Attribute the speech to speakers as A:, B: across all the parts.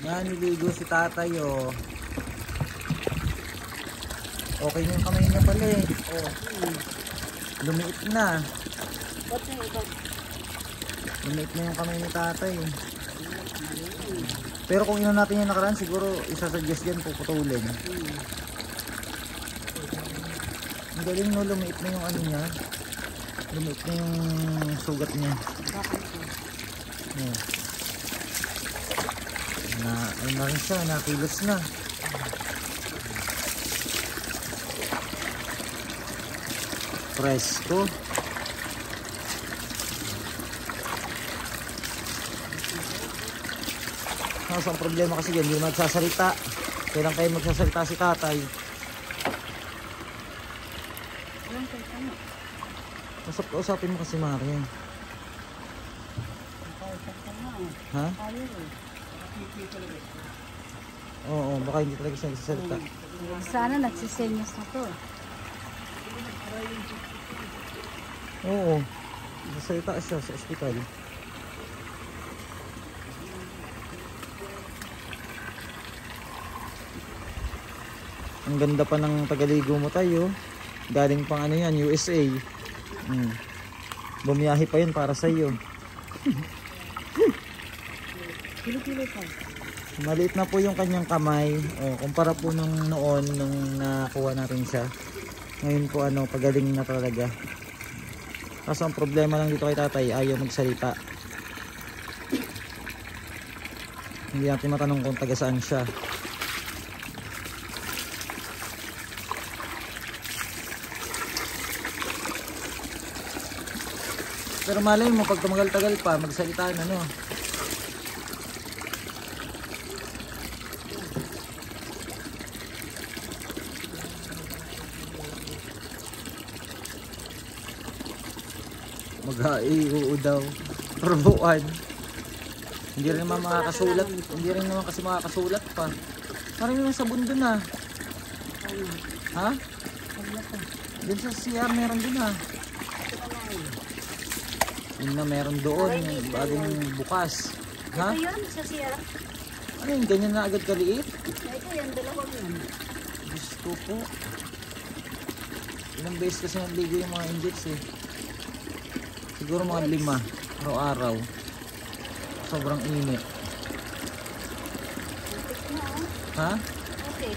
A: Yan, niligo si tatay oh. Okay na yung kamay niya pala eh. Oh. Lumiit na. Lumiit na yung kamay ni tatay eh. Pero kung ino natin yung nakaraan, siguro isasuggest yan puputulin. Ang galing no, lumiit na yung ano niya. Lumiit na yung sugat niya. Oh. Ano na rin siya, nakilos na. Presko. Ang problema kasi yan, hindi magsasalita. Kailan kayo magsasalita si tatay? Usapin mo kasi Marian. Ha? Oo, baka hindi talaga siya nagsasalita.
B: Sana nagsisenyas na to.
A: Oo, nagsasalita siya sa ospital. Ang ganda pa ng tagaligo mo tayo. Galing pang ano yan, USA. Bumiyahe pa yun para sa iyo.
B: Kilo-kilo pa.
A: Maliit na po yung kanyang kamay. Kumpara po nung noon nung nakuha natin siya. Ngayon po ano, pagaling na talaga. Kaso ang problema lang dito kay tatay, ayaw magsalita. Hindi natin matanong kung taga saan siya. Pero malay mo pag tumagal-tagal pa, magsalita na no. Mag-aiuu daw. Probuan. Hindi rin naman makakasulat. Hindi rin naman kasi makakasulat pa. Parang yung sabon dun ah. Ha? Dun sa CR meron dun ah. Yun na meron doon, bagong bukas. Ha?
B: Ito yun, sa CR.
A: Ano yun, ganyan na agad kaliit?
B: Ito yan, dalawang yan.
A: Diyos ko po. Ilang beses kasi nagligo yung mga injects eh. Siguro mga 5 araw-araw. Sobrang init. Ha?
B: Okay.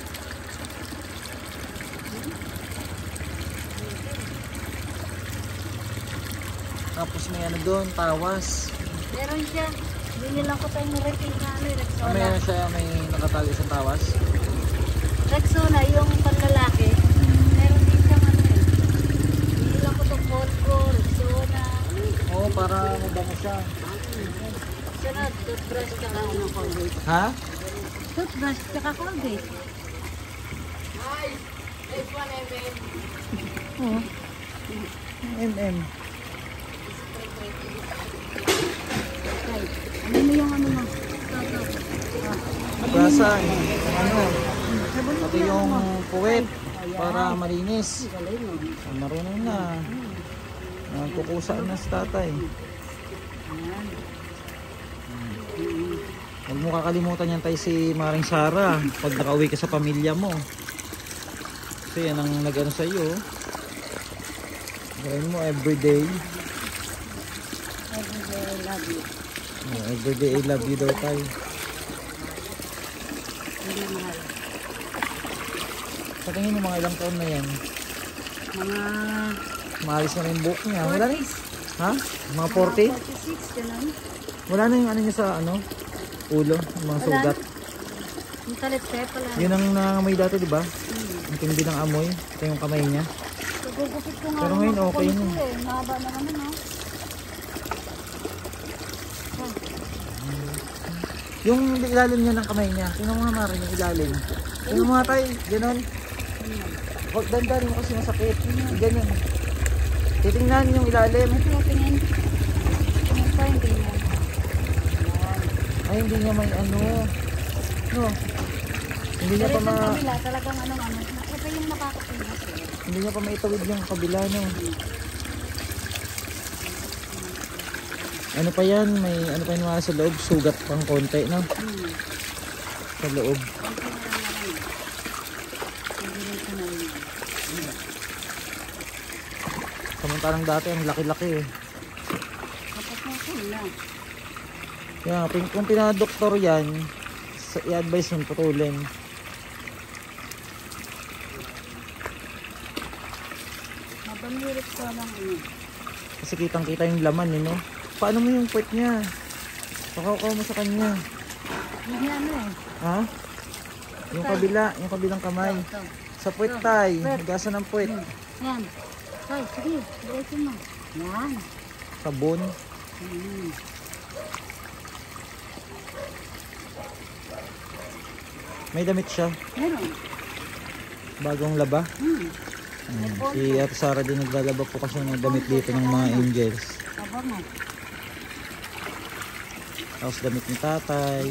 A: Tapos may ano doon, tawas.
B: Meron siya. Binilang ko tayong refill na ano, Rexona.
A: Meron siya, may nakatali isang tawas.
B: Rexona, yung panlalaki. Meron din siyang ano eh. Binilang ko itong Cotco, Rexona.
A: Oo, para mabango siya.
B: Siya na, toothbrush tsaka ano, Colgate.
A: Ha?
B: Toothbrush tsaka Colgate. Oo.
A: MM.
B: Ay, ano mo yung ano mo?
A: Nagasan. Ano? Pati yung puwet para malinis. Marunong na. Kukusa na si tatay. Huwag mo kakalimutan yan tayo si Maring Sara pag nakauwi ka sa pamilya mo. Kasi yan ang nag-ano sa iyo. Gawin mo everyday.
B: Everyday I love you.
A: Everyday I love you daw tayo.
B: Hindi na mahal.
A: Sa tingin mo mga ilang taon na yan?
B: Mga
A: Maalis na rin buhok niya. Wala na.
B: 40s.
A: Ha? Mga 40?
B: 46, ganun.
A: Wala na yung ano niya sa ano? Ulo, yung mga
B: Wala
A: sugat.
B: Yung talit-talit pala.
A: Yun ang nangamoy dati, di ba? Ang tindi ng amoy. Ito yung kamay niya.
B: Gugupit ko nga.
A: Pero ngayon okay na.
B: Mahaba na naman, no?
A: Yung ilalim niya ng kamay niya. Tingnan mo nga Marin yung ilalim. Tingnan mo nga tayo. Ganon. Huwag dandanin mo kasi masakit. Ganyan. Titingnan yung ilalim.
B: Ito, tingin. Tingin pa, hindi na.
A: Ay, hindi niya may ano. No. Hindi niya
B: Pero
A: pa
B: itong kabila, talagang ano. Ito yung nakakapinas.
A: Hindi niya pa maitawid yung kabila, no. Ano pa yan? May ano pa yung mga sa loob? Sugat pang konti, no? Sa loob.
B: Konti na lang naman. Diretso na rin.
A: Samantalang dati ang laki-laki eh.
B: Kapag na.
A: Kaya kung pinadoktor yan, i-advise mo putulin.
B: Mabamirit ko lang ano.
A: Kasi kitang-kita yung laman eh, no? Paano mo yung puwet niya? Pakaw mo sa kanya.
B: Hindi ano eh.
A: Ha? Yung kabilang kamay.
B: Ito.
A: Sa puwet tay, hugasan ng puwet.
B: Yan. Ay, sige. Diretso mo. Yan.
A: Sabon. May damit siya.
B: Meron.
A: Bagong laba. Si Ate Sara din naglalaba po kasi ng damit dito ng mga angels.
B: Sabor na.
A: Tapos damit ni tatay.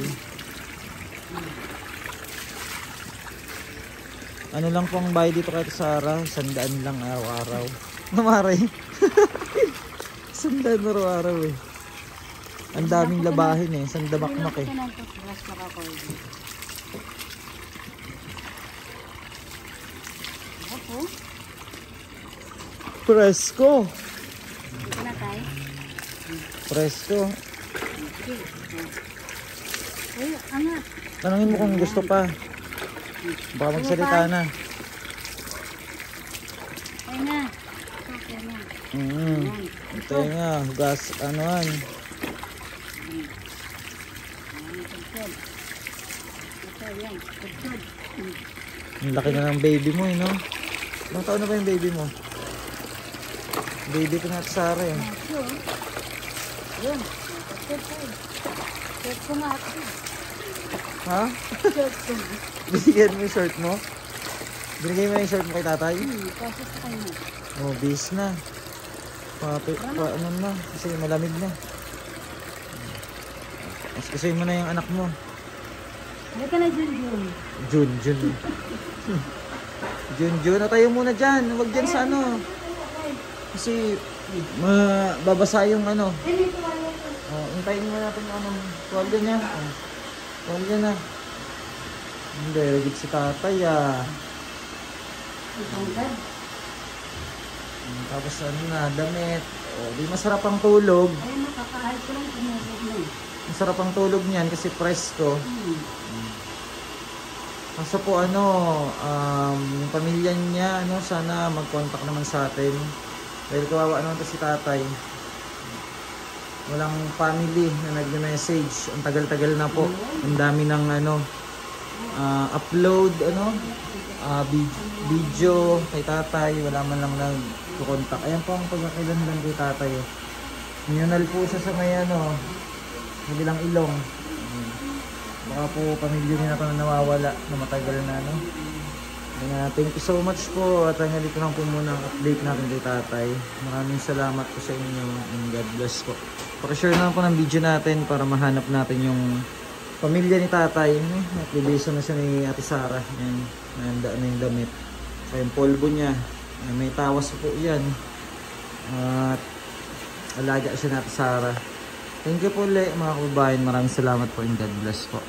A: Ano lang pong bayad dito kay Ate Sara? 100 lang araw-araw. Namari. 100 araw-araw eh. Ang daming labahin eh. Sandamakmak eh.
B: Ito ng toothbrush para ko. Ako.
A: Presko.
B: Ito na tayo.
A: Presko.
B: Okay. Ay, angat.
A: Tanungin mo kung gusto pa. Baka magsalita na.
B: Ay na. Okay na.
A: Ito nga. Hugas. Anoan.
B: Tugtog. Ito yan. Tugtog.
A: Ang laki na ng baby mo eh, no? Ilang taon na ba yung baby mo? Baby ko na Ate Sara eh.
B: Sure. Yun. Tugtog. Tugtog nga ako.
A: Ha?
B: Tugtog.
A: Binigyan mo yung shirt mo? Binigay mo yung shirt mo kay tatay?
B: Kasi sa kanya.
A: Oh, bis na. Ano na, kasi malamig na. Mas kasi mo na yung anak mo.
B: Halika na, Junjun.
A: Jun. Jun, tayo muna dyan. Huwag dyan sa ano. Kasi babasa yung ano. Oh, hintayin mo natin yung ano. Tuwalya niya. Oh, tuwalya na. Hindi, rigid si tatay ah. Tapos ano na, damit. Oh, di masarap ang tulog.
B: Ay, makakahal ko lang tumulog na eh.
A: Masarap ang tulog niyan kasi presko. Kaso po ano, yung pamilya niya, ano, sana mag-contact naman sa atin. Dahil kawawa naman to si tatay. Walang family na nag-message. Ang tagal-tagal na po. Ang dami ng ano, upload, ano, video kay tatay. Wala man lang nag-contact. Ayan po ang pagkakilanlan kay tatay. Communal po siya sa may ano, kabilang ilong. Baka po pamilya niya na ito na nawawala na matagal na, no? Thank you so much po at hanggang dito lang po muna ang update natin kay tatay. Maraming salamat po sa inyo and God bless po. Pakishare na po ng video natin para mahanap natin yung pamilya ni tatay, no? At libiso na siya ni Ate Sara. Yan, nandaan na yung damit. So yung polvo niya, may tawas po yan. At alaga siya ni Ate Sara. Thank you po ulit mga kababayan. Maraming salamat po and God bless po.